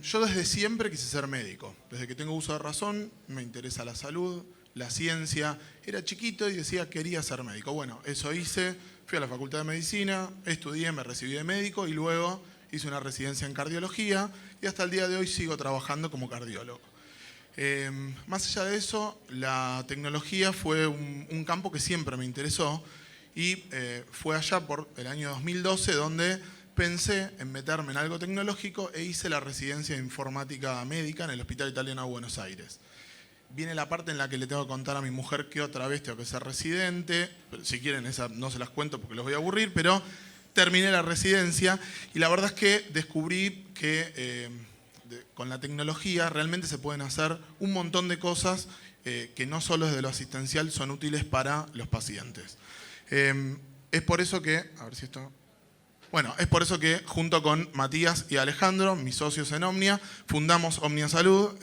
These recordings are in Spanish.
Yo desde siempre quise ser médico. Desde que tengo uso de razón, me interesa la salud, la ciencia. Era chiquito y decía quería ser médico. Bueno, eso hice. Fui a la Facultad de Medicina, estudié, me recibí de médico y luego hice una residencia en cardiología y hasta el día de hoy sigo trabajando como cardiólogo. Más allá de eso, la tecnología fue un campo que siempre me interesó y fue allá por el año 2012 donde pensé en meterme en algo tecnológico e hice la residencia de informática médica en el Hospital Italiano de Buenos Aires. Viene la parte en la que le tengo que contar a mi mujer que otra vez tengo que ser residente. Si quieren, esa no se las cuento porque los voy a aburrir, pero terminé la residencia y la verdad es que descubrí que con la tecnología realmente se pueden hacer un montón de cosas que no solo desde lo asistencial son útiles para los pacientes. Es por eso que, a ver si esto... Bueno, es por eso que junto con Matías y Alejandro, mis socios en Omnia, fundamos Omnia Salud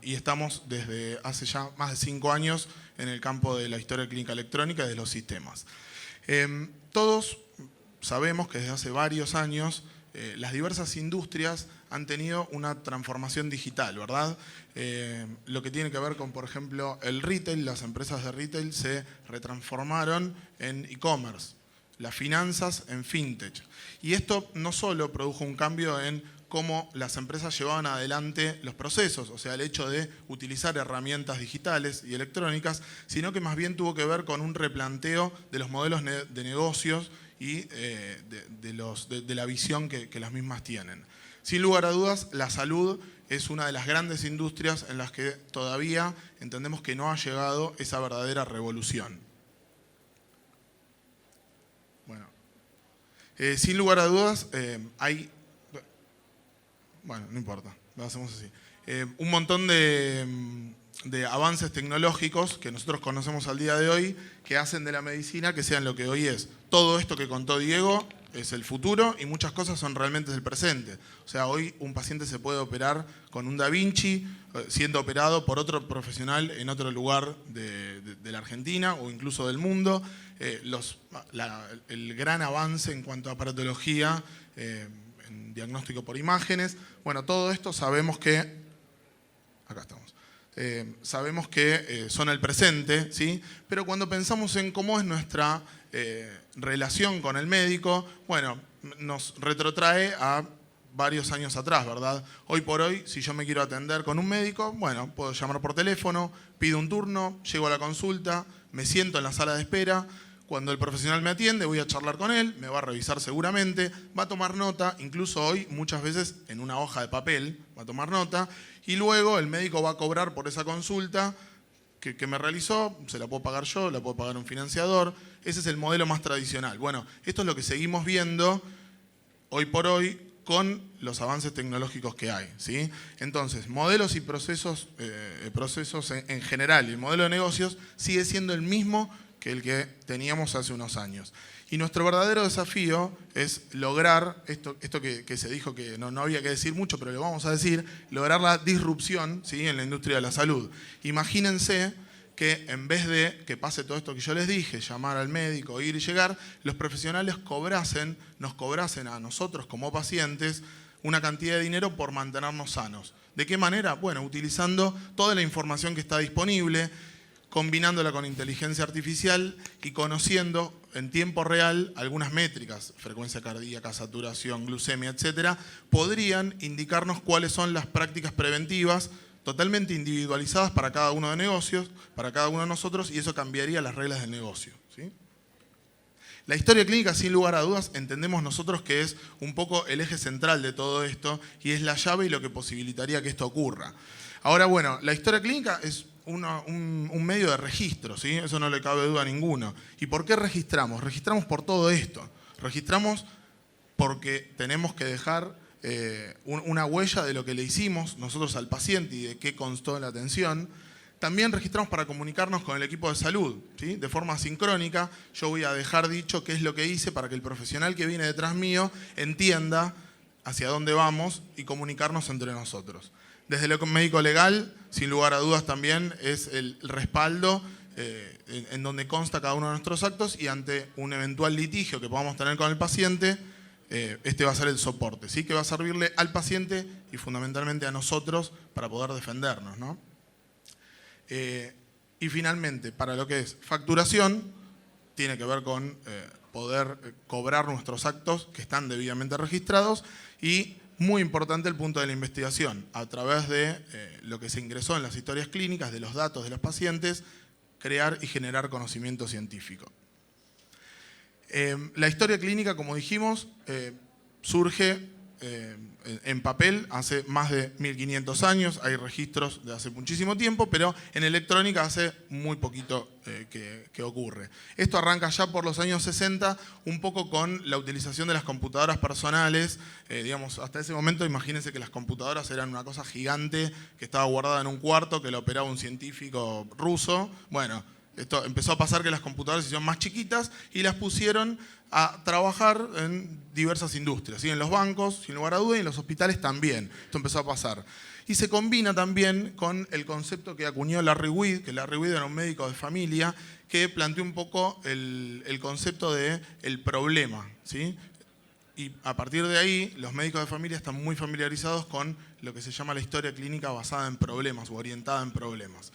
y estamos desde hace ya más de 5 años en el campo de la historia clínica electrónica y de los sistemas. Todos sabemos que desde hace varios años las diversas industrias han tenido una transformación digital, ¿verdad? Lo que tiene que ver con, por ejemplo, el retail, las empresas de retail se retransformaron en e-commerce. Las finanzas en fintech. Y esto no solo produjo un cambio en cómo las empresas llevaban adelante los procesos, o sea, el hecho de utilizar herramientas digitales y electrónicas, sino que más bien tuvo que ver con un replanteo de los modelos de negocios y de la visión que las mismas tienen. Sin lugar a dudas, la salud es una de las grandes industrias en las que todavía entendemos que no ha llegado esa verdadera revolución. Bueno, sin lugar a dudas, hay, bueno, no importa, lo hacemos así. Un montón de avances tecnológicos que nosotros conocemos al día de hoy que hacen de la medicina que sean lo que hoy es. Todo esto que contó Diego es el futuro y muchas cosas son realmente el presente. O sea, hoy un paciente se puede operar con un Da Vinci, siendo operado por otro profesional en otro lugar de la Argentina o incluso del mundo. El gran avance en cuanto a aparatología, en diagnóstico por imágenes. Bueno, todo esto sabemos que... Acá estamos. Sabemos que son el presente, ¿sí? Pero cuando pensamos en cómo es nuestra relación con el médico, bueno, nos retrotrae a varios años atrás, ¿verdad? Hoy por hoy, si yo me quiero atender con un médico, bueno, puedo llamar por teléfono, pido un turno, llego a la consulta, me siento en la sala de espera. Cuando el profesional me atiende, voy a charlar con él, me va a revisar seguramente, va a tomar nota, incluso hoy muchas veces en una hoja de papel, va a tomar nota, y luego el médico va a cobrar por esa consulta que me realizó, se la puedo pagar yo, la puedo pagar un financiador, ese es el modelo más tradicional. Bueno, esto es lo que seguimos viendo hoy por hoy con los avances tecnológicos que hay, ¿sí? Entonces, modelos y procesos en general, y el modelo de negocios sigue siendo el mismo que el que teníamos hace unos años. Y nuestro verdadero desafío es lograr, esto que se dijo que no había que decir mucho, pero lo vamos a decir, lograr la disrupción, ¿sí?, en la industria de la salud. Imagínense que en vez de que pase todo esto que yo les dije, llamar al médico, ir y llegar, los profesionales nos cobrasen a nosotros como pacientes una cantidad de dinero por mantenernos sanos. ¿De qué manera? Bueno, utilizando toda la información que está disponible, combinándola con inteligencia artificial y conociendo en tiempo real algunas métricas, frecuencia cardíaca, saturación, glucemia, etcétera, podrían indicarnos cuáles son las prácticas preventivas totalmente individualizadas para cada uno de negocios, para cada uno de nosotros, y eso cambiaría las reglas del negocio, ¿sí? La historia clínica, sin lugar a dudas, entendemos nosotros que es un poco el eje central de todo esto y es la llave y lo que posibilitaría que esto ocurra. Ahora, bueno, la historia clínica es un medio de registro, ¿sí? Eso no le cabe duda a ninguno. ¿Y por qué registramos? Registramos por todo esto. Registramos porque tenemos que dejar una huella de lo que le hicimos nosotros al paciente y de qué constó en la atención. También registramos para comunicarnos con el equipo de salud, ¿sí? De forma sincrónica. Yo voy a dejar dicho qué es lo que hice para que el profesional que viene detrás mío entienda hacia dónde vamos y comunicarnos entre nosotros. Desde lo médico legal, sin lugar a dudas también es el respaldo en donde consta cada uno de nuestros actos y ante un eventual litigio que podamos tener con el paciente, este va a ser el soporte, ¿sí? Que va a servirle al paciente y fundamentalmente a nosotros para poder defendernos, ¿no? Y finalmente, para lo que es facturación, tiene que ver con poder cobrar nuestros actos que están debidamente registrados y, muy importante, el punto de la investigación, a través de lo que se ingresó en las historias clínicas, de los datos de los pacientes, crear y generar conocimiento científico. La historia clínica, como dijimos, surge en papel hace más de 1500 años, hay registros de hace muchísimo tiempo, pero en electrónica hace muy poquito que ocurre. Esto arranca ya por los años 60, un poco con la utilización de las computadoras personales. Digamos, hasta ese momento, imagínense que las computadoras eran una cosa gigante que estaba guardada en un cuarto, que la operaba un científico ruso. Bueno, esto empezó a pasar que las computadoras se hicieron más chiquitas y las pusieron a trabajar en diversas industrias, ¿sí? En los bancos, sin lugar a duda, y en los hospitales también. Esto empezó a pasar. Y se combina también con el concepto que acuñó Larry Weed, que Larry Weed era un médico de familia, que planteó un poco el concepto del problema, ¿sí? Y a partir de ahí, los médicos de familia están muy familiarizados con lo que se llama la historia clínica basada en problemas o orientada en problemas.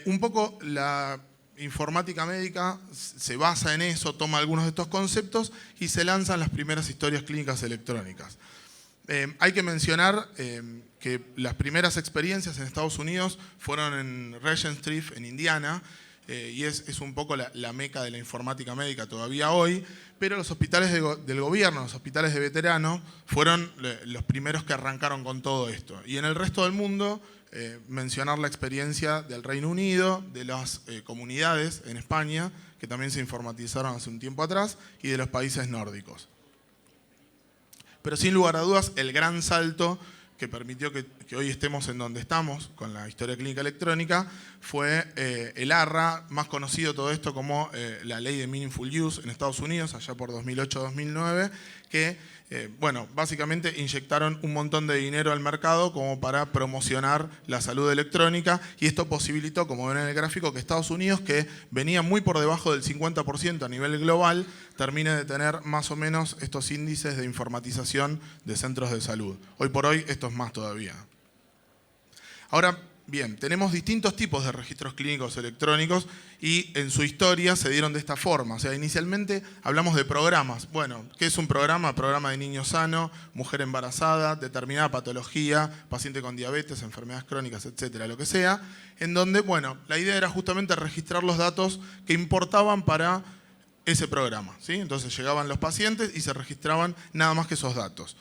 Un poco la informática médica se basa en eso, toma algunos de estos conceptos y se lanzan las primeras historias clínicas electrónicas. Hay que mencionar que las primeras experiencias en Estados Unidos fueron en Regent Street, en Indiana, y es un poco la meca de la informática médica todavía hoy, pero los hospitales del gobierno, los hospitales de veteranos, fueron los primeros que arrancaron con todo esto. Y en el resto del mundo, mencionar la experiencia del Reino Unido, de las comunidades en España, que también se informatizaron hace un tiempo atrás, y de los países nórdicos. Pero sin lugar a dudas, el gran salto que permitió que hoy estemos en donde estamos, con la historia clínica electrónica, fue el ARRA, más conocido todo esto como la ley de Meaningful Use en Estados Unidos, allá por 2008-2009, que bueno, básicamente inyectaron un montón de dinero al mercado como para promocionar la salud electrónica, y esto posibilitó, como ven en el gráfico, que Estados Unidos, que venía muy por debajo del 50% a nivel global, termine de tener más o menos estos índices de informatización de centros de salud. Hoy por hoy esto es más todavía. Ahora bien, tenemos distintos tipos de registros clínicos electrónicos y en su historia se dieron de esta forma. O sea, inicialmente hablamos de programas. Bueno, ¿qué es un programa? Programa de niño sano, mujer embarazada, determinada patología, paciente con diabetes, enfermedades crónicas, etcétera, lo que sea, en donde, bueno, la idea era justamente registrar los datos que importaban para ese programa, ¿sí? Entonces llegaban los pacientes y se registraban nada más que esos datos.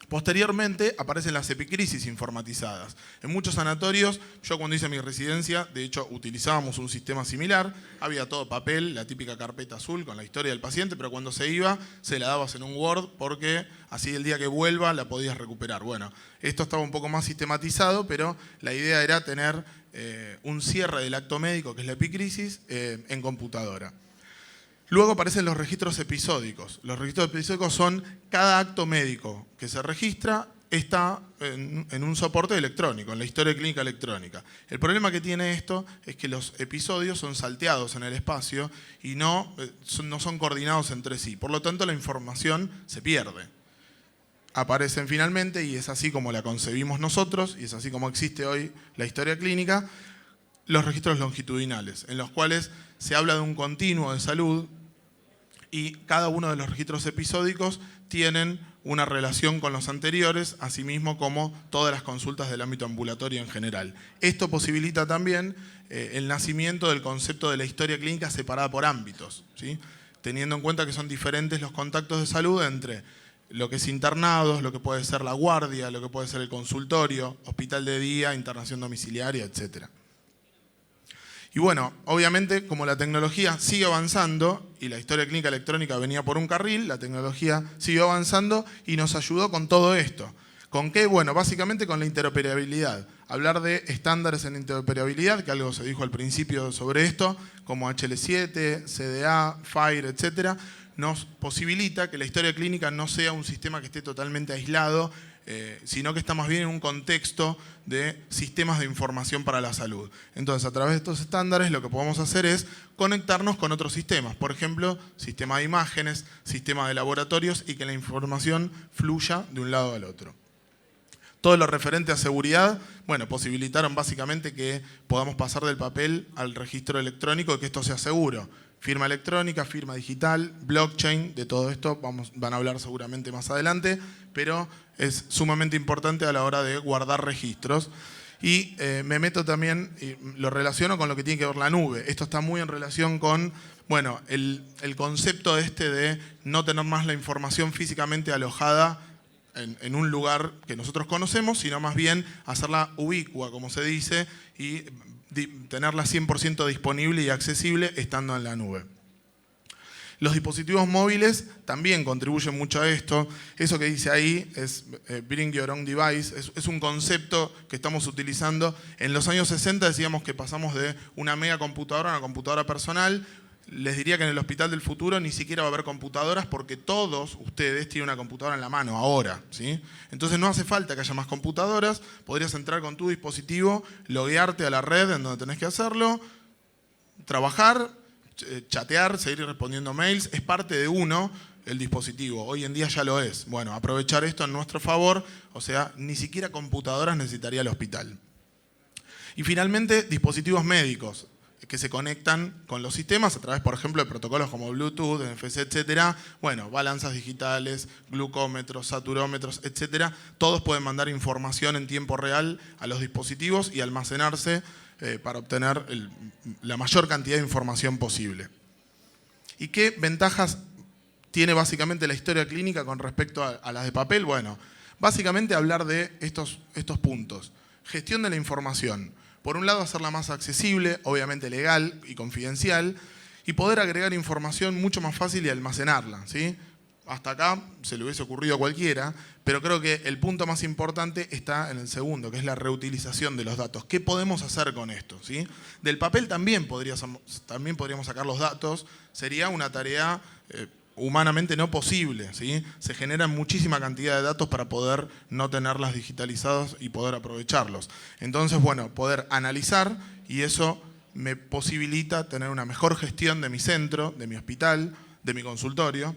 Posteriormente aparecen las epicrisis informatizadas. En muchos sanatorios, yo cuando hice mi residencia, de hecho utilizábamos un sistema similar, había todo papel, la típica carpeta azul con la historia del paciente, pero cuando se iba se la dabas en un Word porque así el día que vuelva la podías recuperar. Bueno, esto estaba un poco más sistematizado, pero la idea era tener un cierre del acto médico, que es la epicrisis, en computadora. Luego aparecen los registros episódicos. Los registros episódicos son cada acto médico que se registra está en un soporte electrónico, en la historia clínica electrónica. El problema que tiene esto es que los episodios son salteados en el espacio y no son coordinados entre sí. Por lo tanto, la información se pierde. Aparecen finalmente, y es así como la concebimos nosotros, y es así como existe hoy la historia clínica, los registros longitudinales, en los cuales se habla de un continuo de salud y cada uno de los registros episódicos tienen una relación con los anteriores, así mismo como todas las consultas del ámbito ambulatorio en general. Esto posibilita también el nacimiento del concepto de la historia clínica separada por ámbitos, ¿sí? Teniendo en cuenta que son diferentes los contactos de salud entre lo que es internados, lo que puede ser la guardia, lo que puede ser el consultorio, hospital de día, internación domiciliaria, etcétera. Y bueno, obviamente, como la tecnología sigue avanzando y la historia clínica electrónica venía por un carril, la tecnología siguió avanzando y nos ayudó con todo esto. ¿Con qué? Bueno, básicamente con la interoperabilidad. Hablar de estándares en interoperabilidad, que algo se dijo al principio sobre esto, como HL7, CDA, FHIR, etcétera, nos posibilita que la historia clínica no sea un sistema que esté totalmente aislado sino que está más bien en un contexto de sistemas de información para la salud. Entonces, a través de estos estándares lo que podemos hacer es conectarnos con otros sistemas, por ejemplo, sistema de imágenes, sistema de laboratorios, y que la información fluya de un lado al otro. Todo lo referente a seguridad, bueno, posibilitaron básicamente que podamos pasar del papel al registro electrónico y que esto sea seguro. Firma electrónica, firma digital, blockchain, de todo esto van a hablar seguramente más adelante, pero es sumamente importante a la hora de guardar registros. Y me meto también, y lo relaciono con lo que tiene que ver la nube. Esto está muy en relación con, bueno, el concepto de no tener más la información físicamente alojada en un lugar que nosotros conocemos, sino más bien hacerla ubicua, como se dice, y tenerla 100% disponible y accesible estando en la nube. Los dispositivos móviles también contribuyen mucho a esto. Eso que dice ahí es Bring Your Own Device, es un concepto que estamos utilizando. En los años 60 decíamos que pasamos de una mega computadora a una computadora personal. Les diría que en el Hospital del Futuro ni siquiera va a haber computadoras porque todos ustedes tienen una computadora en la mano ahora, ¿sí? Entonces no hace falta que haya más computadoras, podrías entrar con tu dispositivo, loguearte a la red en donde tenés que hacerlo, trabajar, chatear, seguir respondiendo mails, es parte de uno el dispositivo, hoy en día ya lo es. Bueno, aprovechar esto en nuestro favor, o sea, ni siquiera computadoras necesitaría el hospital. Y finalmente, dispositivos médicos que se conectan con los sistemas a través, por ejemplo, de protocolos como Bluetooth, NFC, etcétera. Bueno, balanzas digitales, glucómetros, saturómetros, etcétera. Todos pueden mandar información en tiempo real a los dispositivos y almacenarse para obtener la mayor cantidad de información posible. ¿Y qué ventajas tiene básicamente la historia clínica con respecto a las de papel? Bueno, básicamente hablar de estos puntos. Gestión de la información. Por un lado, hacerla más accesible, obviamente legal y confidencial, y poder agregar información mucho más fácil y almacenarla, ¿sí? Hasta acá se le hubiese ocurrido a cualquiera, pero creo que el punto más importante está en el segundo, que es la reutilización de los datos. ¿Qué podemos hacer con esto? ¿Sí? Del papel también podríamos sacar los datos, sería una tarea humanamente no posible, ¿sí? Se generan muchísima cantidad de datos para poder no tenerlas digitalizados y poder aprovecharlos. Entonces, bueno, poder analizar, y eso me posibilita tener una mejor gestión de mi centro, de mi hospital, de mi consultorio,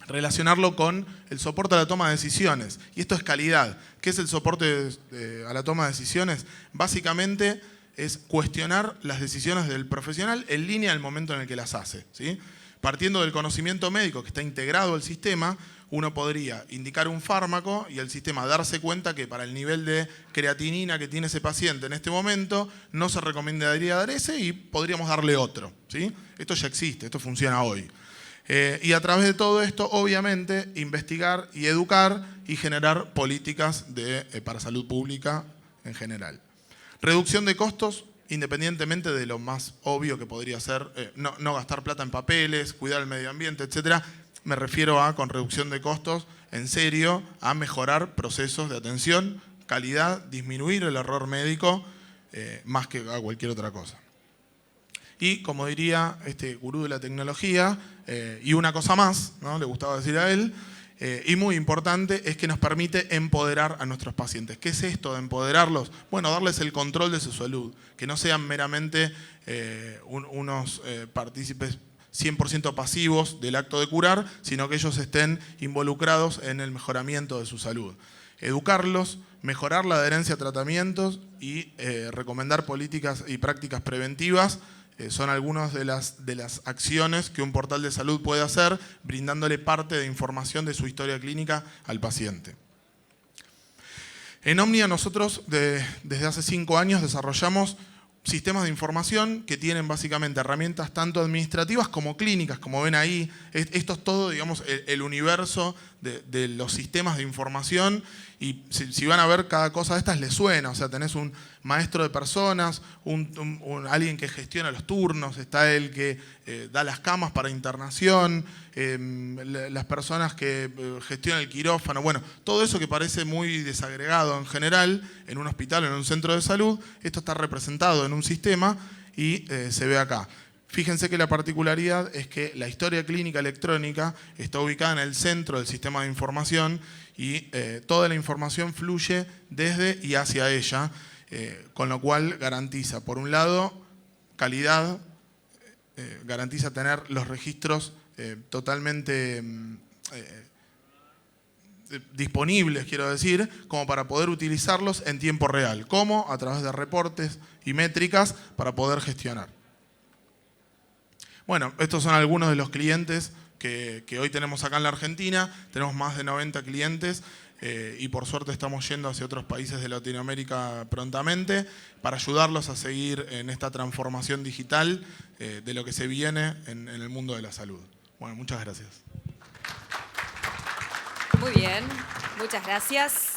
relacionarlo con el soporte a la toma de decisiones. Y esto es calidad. ¿Qué es el soporte a la toma de decisiones? Básicamente es cuestionar las decisiones del profesional en línea al momento en el que las hace, ¿sí? Partiendo del conocimiento médico que está integrado al sistema, uno podría indicar un fármaco y el sistema darse cuenta que para el nivel de creatinina que tiene ese paciente en este momento no se recomendaría dar ese y podríamos darle otro, ¿sí? Esto ya existe, esto funciona hoy. Y a través de todo esto, obviamente, investigar y educar y generar políticas para salud pública en general. Reducción de costos, independientemente de lo más obvio que podría ser no gastar plata en papeles, cuidar el medio ambiente, etc. Me refiero con reducción de costos, en serio, a mejorar procesos de atención, calidad, disminuir el error médico, más que a cualquier otra cosa. Y como diría este gurú de la tecnología, y una cosa más, ¿no? Le gustaba decir a él, y muy importante, es que nos permite empoderar a nuestros pacientes. ¿Qué es esto de empoderarlos? Bueno, darles el control de su salud, que no sean meramente unos partícipes 100% pasivos del acto de curar, sino que ellos estén involucrados en el mejoramiento de su salud. Educarlos, mejorar la adherencia a tratamientos y recomendar políticas y prácticas preventivas son algunas de las acciones que un portal de salud puede hacer, brindándole parte de información de su historia clínica al paciente. En Omnia nosotros desde hace 5 años desarrollamos sistemas de información que tienen básicamente herramientas tanto administrativas como clínicas, como ven ahí. Esto es todo, digamos, el universo de los sistemas de información, y si van a ver cada cosa de estas les suena, o sea, tenés un maestro de personas, alguien que gestiona los turnos, está el que da las camas para internación, las personas que gestionan el quirófano, bueno, todo eso que parece muy desagregado en general en un hospital o en un centro de salud, esto está representado en un sistema y se ve acá. Fíjense que la particularidad es que la historia clínica electrónica está ubicada en el centro del sistema de información y toda la información fluye desde y hacia ella, con lo cual garantiza, por un lado, calidad, garantiza tener los registros totalmente disponibles, quiero decir, como para poder utilizarlos en tiempo real. ¿Cómo? A través de reportes y métricas para poder gestionar. Bueno, estos son algunos de los clientes que hoy tenemos acá en la Argentina. Tenemos más de 90 clientes y por suerte estamos yendo hacia otros países de Latinoamérica prontamente para ayudarlos a seguir en esta transformación digital de lo que se viene en el mundo de la salud. Bueno, muchas gracias. Muy bien, muchas gracias.